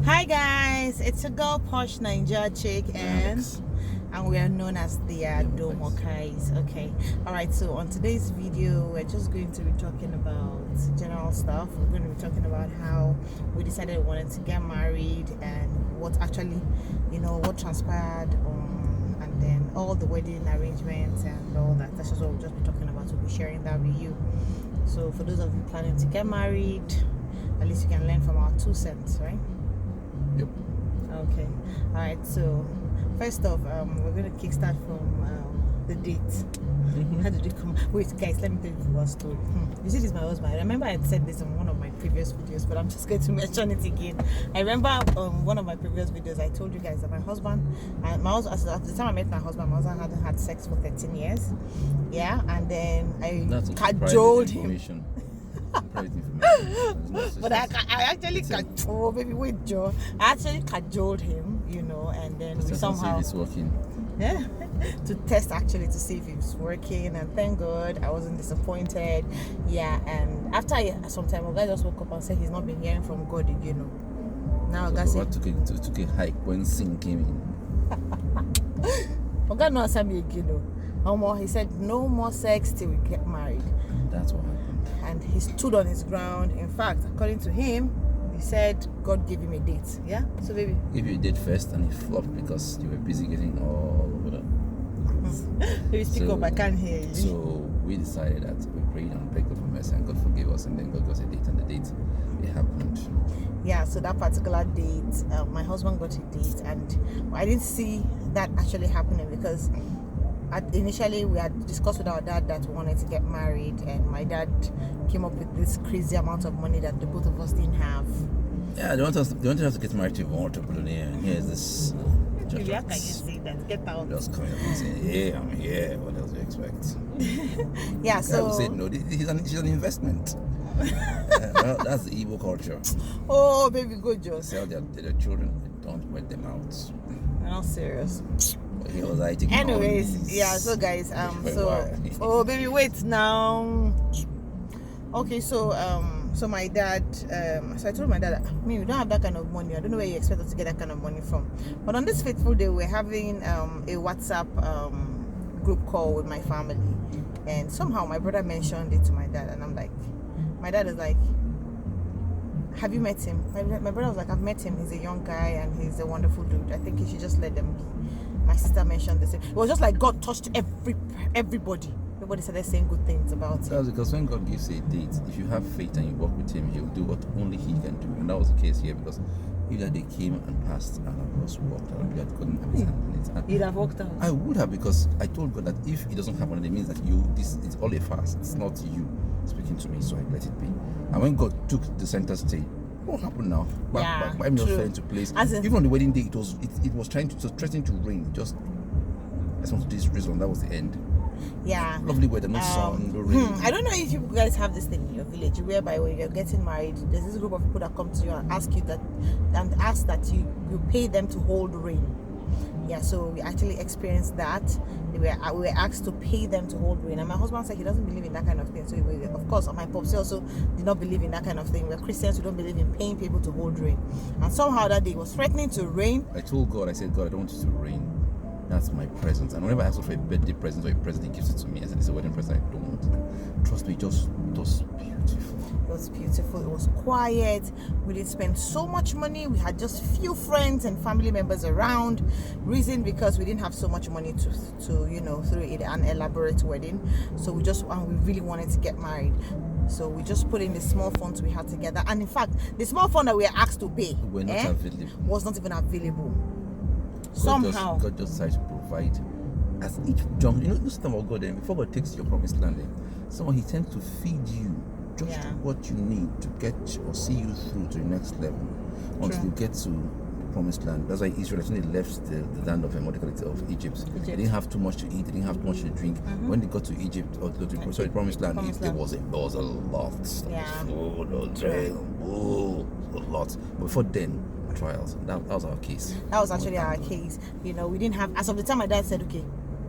Hi guys, it's a girl Posh Ninja chick and we are known as the Domokais. Okay, all right, so on today's video we're just going to be talking about general stuff. We're going to be talking about how we decided we wanted to get married and what actually, what transpired and then all the wedding arrangements and all that. That's just what we'll just be talking about. We'll be sharing that with you. So for those of you planning to get married, at least you can learn from our 2 cents, right? Yep. Okay. All right. So first off, we're going to kickstart from the date. How did it come? Wait, guys, let me tell you one story. You see, this is my husband. I remember I had said this on one of my previous videos, but I'm just going to mention it again. I remember one of my previous videos, I told you guys that my husband, at the time I met my husband hadn't had sex for 13 years. Yeah, and then I cajoled him. But I actually oh baby wait Joe, I actually cajoled him, and then we somehow it's working. Yeah, to test actually to see if it was working, and thank God I wasn't disappointed. Yeah, and after some time, guy just woke up and said he's not been hearing from God again. Now guys took a hike when sin came in. God not answer me again. He said no more sex till we get married. And that's what happened. And he stood on his ground. In fact, according to him, he said God gave him a date. Yeah? So baby, gave you a date first and it flopped because you were busy getting all over the group. Baby, speak up, I can't hear you. So we decided that we prayed and begged God for mercy and God forgave us, and then God got a date, and the date it happened. Yeah, so that particular date, my husband got a date, and I didn't see that actually happening because initially we had discussed with our dad that we wanted to get married, and my dad came up with this crazy amount of money that the both of us didn't have. Yeah, they wanted us to get married to multiple, and here's this. Baby, how can you say that? Get out. Just coming up and saying, "Yeah, I'm here. What else do you expect?" Yeah, so I would say no. She's an investment. Well, that's the Igbo culture. Oh, baby, good job. Sell their children, don't let them out. I'm not serious. He was like, anyways, yeah, so guys, oh baby, wait now. Okay, so my dad, so I told my dad, we don't have that kind of money. I don't know where you expect us to get that kind of money from. But on this fateful day, we're having a WhatsApp group call with my family, and somehow my brother mentioned it to my dad, and I'm like, my dad is like, have you met him? My brother was like, I've met him. He's a young guy and he's a wonderful dude. I think you should just let them be. My sister mentioned this. It was just like God touched everybody. Everybody started saying good things about him. That's because when God gives you a date, if you have faith and you walk with him, he'll do what only he can do. And that was the case here, because if that day came and passed and I just walked out, God couldn't have his hand in it. You'd have walked out. I would have, because I told God that if it doesn't happen, it means that it's all a fast. It's not you speaking to me, so I let it be. And when God took the center stage, what happened now? I'm just fell into place. Even on the wedding day, it was threatening to rain. Just as much this reason, that was the end. Yeah. Lovely weather, no sun, no rain. I don't know if you guys have this thing in your village, whereby when you're getting married, there's this group of people that come to you and ask that you pay them to hold rain. Yeah, so we actually experienced that. We were asked to pay them to hold rain, and my husband said he doesn't believe in that kind of thing. So of course, my pops also did not believe in that kind of thing. We're Christians, we don't believe in paying people to hold rain. And somehow that day it was threatening to rain. I told God, I said, God, I don't want it to rain. That's my present. And whenever I ask for a birthday present or a present, he gives it to me. I said, it's a wedding present, I don't want it. Trust me, it was beautiful. It was beautiful. It was quiet. We didn't spend so much money. We had just few friends and family members around. Reason because we didn't have so much money to throw an elaborate wedding. So we really wanted to get married. So we just put in the small funds we had together. And in fact, the small fund that we were asked to pay was not even available. God just decided to provide as each jump. This time of God, before God takes your promised land, he tends to feed you just what you need to get or see you through to the next level until you get to the promised land. That's why Israel actually left the land of Egypt. They didn't have too much to eat, they didn't have too much to drink. When they got to Egypt or to the promised land, there was a lot. A lot. But before then, trials. That was our case. That was actually our case. We didn't have, as of the time my dad said, okay,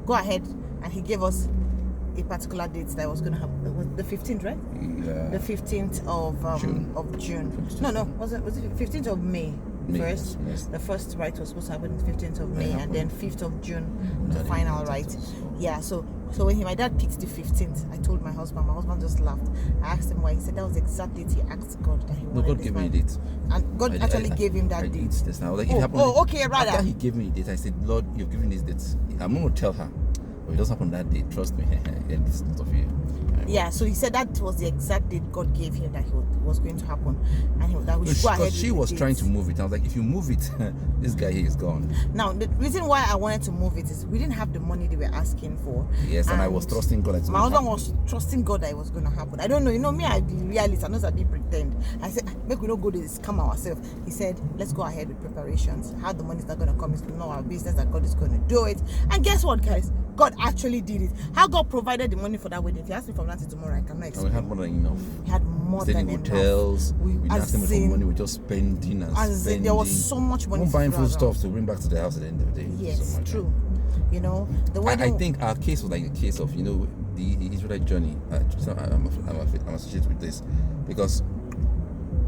go ahead, and he gave us a particular date that was going to happen. It was the 15th, right? Yeah. The 15th of June. No, was it 15th of May? first. Yes. The first rite was supposed to happen on the 15th of May, and then 5th of June, the final rite. Yeah, so when my dad picked the 15th, I told my husband. My husband just laughed. I asked him why. He said that was the exact date he asked God that he wanted. God gave me a date. And God actually gave him that date. This now. Like, okay, rather. After he gave me a date, I said, Lord, you've given this date. I'm not going to tell her. But it doesn't happen that day. Trust me. And this is not of you. Yeah, so he said that was the exact date God gave him that was going to happen, and that we should go ahead. Because she was trying to move it. I was like, if you move it, this guy here is gone. Now, the reason why I wanted to move it is we didn't have the money they were asking for. Yes, and I was trusting God. My husband was trusting God that it was going to happen. I don't know. You know me, I be realist. I know that I pretend. I said, make we not go to scam ourselves. He said, let's go ahead with preparations. How the money is not going to come is not our business. That God is going to do it. And guess what, guys? God actually did it. How God provided the money for that wedding. If you ask me from now to tomorrow, I cannot explain. We had more than enough. We had more than enough. Hotels. We asked them for money. We just spending and spending. There was so much money. We're buying food stuff to bring back to the house at the end of the day. Yes, so true. You know, the wedding. I think our case was like a case of, you know, the Israelite journey. I'm associated with this because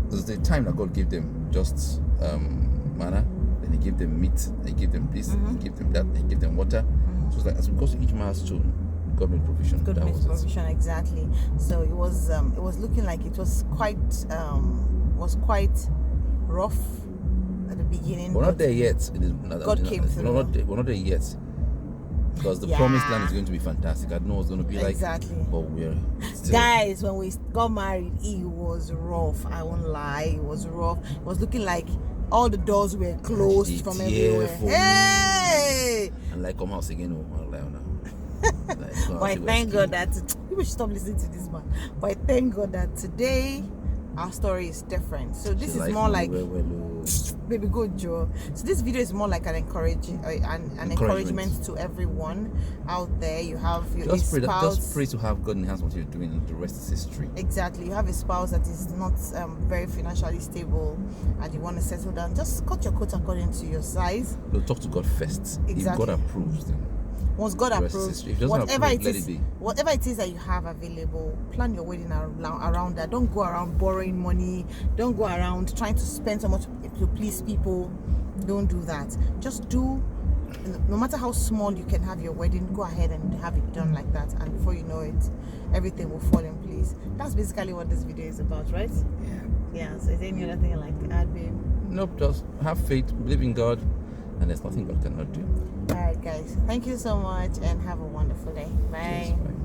there's the time that God gave them just manna. Then He gave them meat. He gave them this. He gave them that. He gave them water. So it's like as we go to each milestone, God made provision. God made provision, exactly. So it was looking like it was quite rough at the beginning. We're not there yet. God came through. We're not there yet. Because the promised land is going to be fantastic. I don't know what's going to be like. Exactly. But we're still... Guys, when we got married, it was rough. I won't lie. It was rough. It was looking like all the doors were closed from everywhere. Hey! And like, come house again. But I thank God that people should stop listening to this man. But I thank God that today our story is different. So this is more like baby good Joe. So this video is more like an encouragement to everyone out there. You have your spouse. Just pray to have God enhance what you're doing, and the rest is history. Exactly. You have a spouse that is not very financially stable, and you want to settle down. Just cut your coat according to your size. No, talk to God first. Exactly. If God approves, then once God approves, whatever it is that you have available, plan your wedding around that. Don't go around borrowing money. Don't go around trying to spend so much to please people. Don't do that. Just do, no matter how small you can have your wedding, go ahead and have it done like that. And before you know it, everything will fall in place. That's basically what this video is about, right? Yeah. So is there any other thing you'd like to add, babe? Nope. Just have faith, believe in God, and there's nothing God cannot do. All right, guys. Thank you so much, and have a wonderful day. Bye. Cheers, bye.